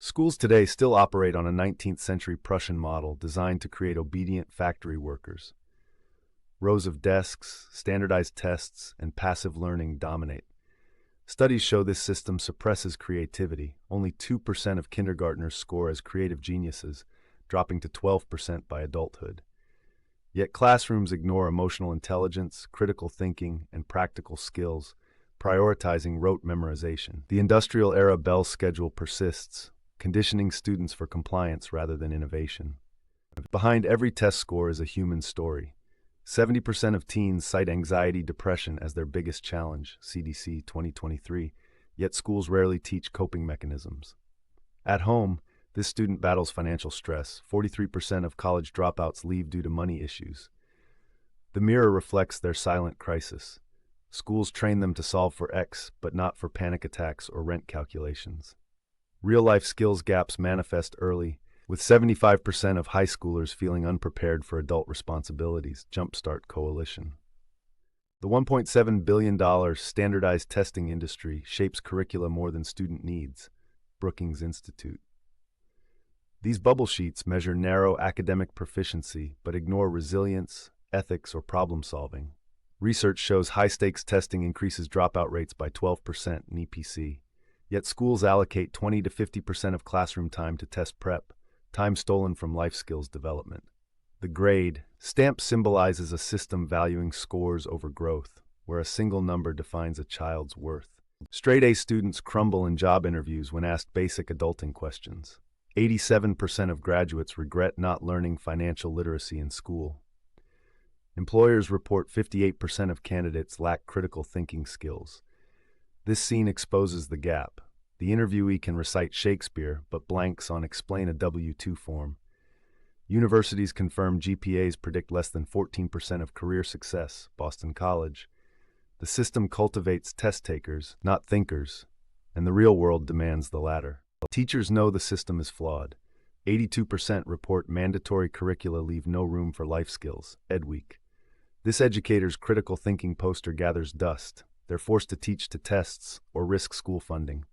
Schools today still operate on a 19th century Prussian model designed to create obedient factory workers. Rows of desks, standardized tests, and passive learning dominate. Studies show this system suppresses creativity. Only 2% of kindergartners score as creative geniuses, dropping to 12% by adulthood. Yet classrooms ignore emotional intelligence, critical thinking, and practical skills, prioritizing rote memorization. The industrial era bell schedule persists, conditioning students for compliance rather than innovation. Behind every test score is a human story. 70% of teens cite anxiety, depression as their biggest challenge, CDC 2023, yet schools rarely teach coping mechanisms. At home, this student battles financial stress. 43% of college dropouts leave due to money issues. The mirror reflects their silent crisis. Schools train them to solve for X, but not for panic attacks or rent calculations. Real-life skills gaps manifest early, with 75% of high schoolers feeling unprepared for adult responsibilities. Jumpstart Coalition. The $1.7 billion standardized testing industry shapes curricula more than student needs. Brookings Institute. These bubble sheets measure narrow academic proficiency but ignore resilience, ethics, or problem-solving. Research shows high-stakes testing increases dropout rates by 12% in EPC. Yet schools allocate 20 to 50% of classroom time to test prep, time stolen from life skills development. The grade stamp symbolizes a system valuing scores over growth, where a single number defines a child's worth. Straight-A students crumble in job interviews when asked basic adulting questions. 87% of graduates regret not learning financial literacy in school. Employers report 58% of candidates lack critical thinking skills. This scene exposes the gap. The interviewee can recite Shakespeare, but blanks on explain a W-2 form. Universities confirm GPAs predict less than 14% of career success, Boston College. The system cultivates test takers, not thinkers, and the real world demands the latter. Teachers know the system is flawed. 82% report mandatory curricula leave no room for life skills, EdWeek. This educator's critical thinking poster gathers dust. They're forced to teach to tests or risk school funding.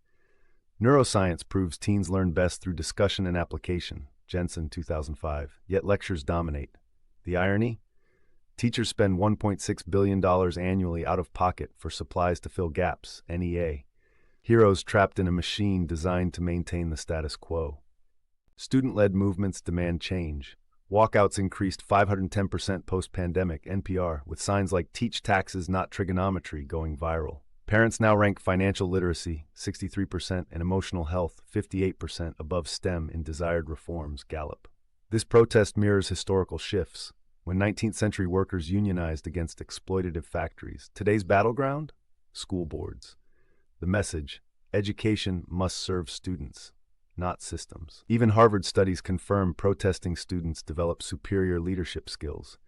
Neuroscience proves teens learn best through discussion and application, Jensen 2005, yet lectures dominate. The irony? Teachers spend $1.6 billion annually out of pocket for supplies to fill gaps, NEA. Heroes trapped in a machine designed to maintain the status quo. Student-led movements demand change. Walkouts increased 510% post-pandemic, NPR, with signs like "Teach taxes, not trigonometry" going viral. Parents now rank financial literacy, 63%, and emotional health, 58%, above STEM in desired reforms, Gallup. This protest mirrors historical shifts. When 19th century workers unionized against exploitative factories, today's battleground? School boards. The message: education must serve students, not systems. Even Harvard studies confirm protesting students develop superior leadership skills,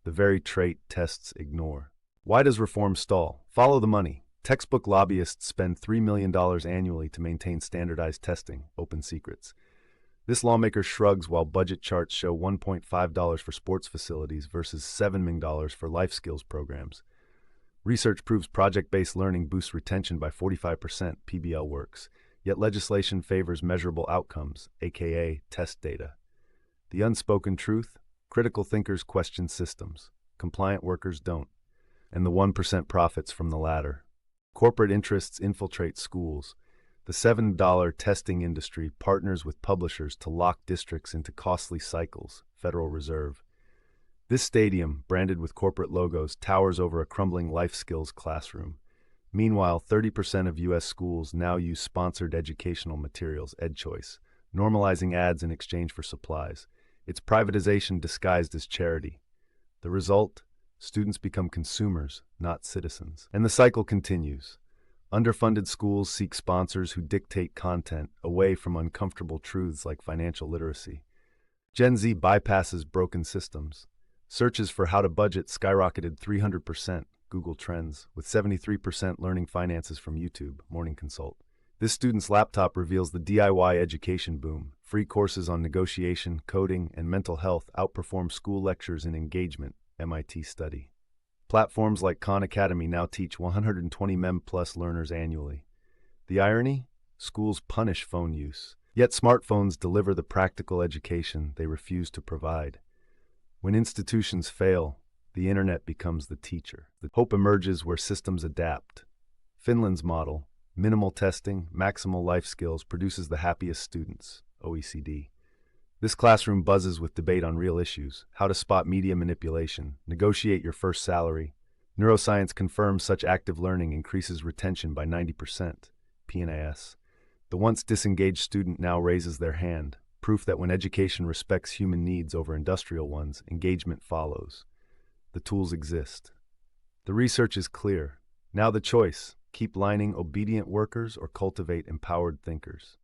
the very trait tests ignore. Why does reform stall? Follow the money. Textbook lobbyists spend $3 million annually to maintain standardized testing, open secrets. This lawmaker shrugs while budget charts show $1.5 for sports facilities versus $7 million for life skills programs. Research proves project-based learning boosts retention by 45%, PBL works, yet legislation favors measurable outcomes, aka test data. The unspoken truth? Critical thinkers question systems, compliant workers don't, and the 1% profits from the latter. Corporate interests infiltrate schools. The $7 testing industry partners with publishers to lock districts into costly cycles, Federal Reserve. This stadium, branded with corporate logos, towers over a crumbling life skills classroom. Meanwhile, 30% of U.S. schools now use sponsored educational materials, EdChoice, normalizing ads in exchange for supplies. It's privatization disguised as charity. The result? Students become consumers, not citizens. And the cycle continues. Underfunded schools seek sponsors who dictate content away from uncomfortable truths like financial literacy. Gen Z bypasses broken systems. Searches for how to budget skyrocketed 300%, Google Trends, with 73% learning finances from YouTube, Morning Consult. This student's laptop reveals the DIY education boom. Free courses on negotiation, coding, and mental health outperform school lectures in engagement, MIT study. Platforms like Khan Academy now teach 120 MEM+ learners annually. The irony? Schools punish phone use. Yet smartphones deliver the practical education they refuse to provide. When institutions fail, the internet becomes the teacher. The hope emerges where systems adapt. Finland's model, minimal testing, maximal life skills, produces the happiest students, OECD. This classroom buzzes with debate on real issues: how to spot media manipulation, negotiate your first salary. Neuroscience confirms such active learning increases retention by 90%, PNAS. The once disengaged student now raises their hand, proof that when education respects human needs over industrial ones, engagement follows. The tools exist. The research is clear. Now the choice: keep lining obedient workers or cultivate empowered thinkers.